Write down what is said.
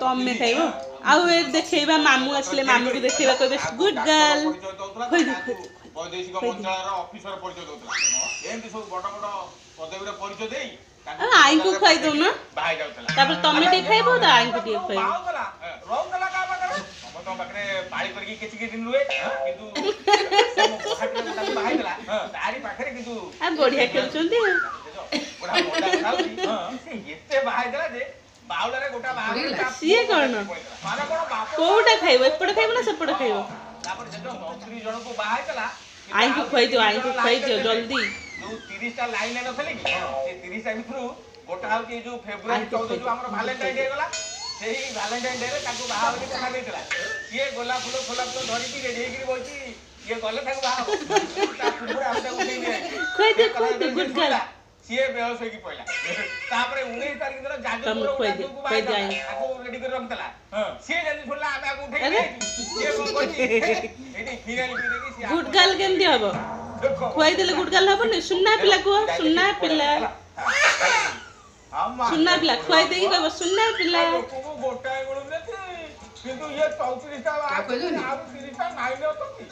ତମେ ଖାଇବ ଆଉ ଏ ଦେଖେଇବା ମାମୁଁ ଆସିଲେ ମାମୁଁକୁ ଦେଖେଇବା କହିବେ ଗୁଡ୍ ଗାର୍ଲ ବୈଦେଶିକ ମନ୍ତ୍ରଣାଳୟର ଅଫିସର ପରିଚୟ ଦଉଥିଲା ଏମିତି ସବୁ ବଡ ବଡ ପଦବୀର ପରିଚୟ ଦେଇ ଆଈଙ୍କୁ ଖୁଆଇ ଦଉନ ବାହାଇ ଯାଉଥିଲା ତାପରେ ତମେ ଟିକେ ଖାଇବ ତ ଆଈଙ୍କୁ ଟିକେ ଖୁଆଇବ ରହୁଥିଲା କାହା ପାଖରେ ସମସ୍ତଙ୍କ ପାଖରେ ପାଳି କରିକି କିଛି କିଛି ଦିନ ରୁହେ କିନ୍ତୁ ବାହାଇ ଦେଲା ତାରି ପାଖରେ କିନ୍ତୁ ବଢିଆ ଖେଳୁଛନ୍ତି ଏତେ ବାହାଇ ଦେଲା ଯେ ବାଉଲାରେ ଗୋଟା ବାହା ସିଏ କଣ କୋଉଟା ଖାଇବ ଏପଟେ ଖାଇବ ନା ସେପଟେ ଖାଇବ ତାପରେ ଯେତେବେଳେ ମନ୍ତ୍ରୀ ଜଣକୁ ବାହା ହେଇଥିଲା ଆଈଙ୍କୁ ଖୁଆଇଦିଅ ଜଲ୍ଦି ଯୋଉ 30ଟା ଲାଇନ ନଥିଲେ କି ସେ 30ଟା ଭିତରୁ ଗୋଟା ହଉଛି ଯୋଉ ଫେବୃଆରୀ 14 ଯୋଉ ଆମର ଭାଲେଣ୍ଟାଇନ ଡେ ଗଲା ସେଇ ଭାଲେଣ୍ଟାଇନ ଡେ ରେ ତାକୁ ବାହା ହବାକୁ କଥା ଦେଇଥିଲା ସିଏ ଗୋଲାପ ଫୁଲ ଧରିକି ରେଡି ହେଇକି ବଇଛି ଇଏ ଗଲେ ତାକୁ ବାହା ହବ ତା ପୂର୍ବରୁ ଆମେ ତାକୁ ଉଠେଇ ଦିଆ ଖୁଆଇଦିଅ ଗୁଡ୍ ଗାର୍ଲ ସିଏ ବେହୋସ ହେଇକି ପଇଲା ତାପରେ 19 ତାରିଖ ଦିନ ଯାଜପୁର ତାକୁ ରେଡି କରି ରଖିଥିଲା ସିଏ ଯଦି ଶୁଣିଲା ଆମେ ଆକୁ ଉଠେଇ ସିଏ କଣ କରିଛି ଏଠି ଫିନାଇଲ ପି ଦେଇକି ସିଏ ଗୁଡ୍ ଗାର୍ଲ କେମିତି ହବ ଖୁଆଇଦେଲେ ଗୁଡ୍ ଗାର୍ଲ ହବନି ସୁନା ପିଲା କୁହ ସୁନା ପିଲା ଖୁଆଇ ଦେଇକି କହିବ ସୁନା ପିଲା ଗୋଟାଏ ବେଳୁ କିନ୍ତୁ ଇଏ 34ଟା ଆଉ 30ଟା ନାଇନ ଅଛନ୍ତି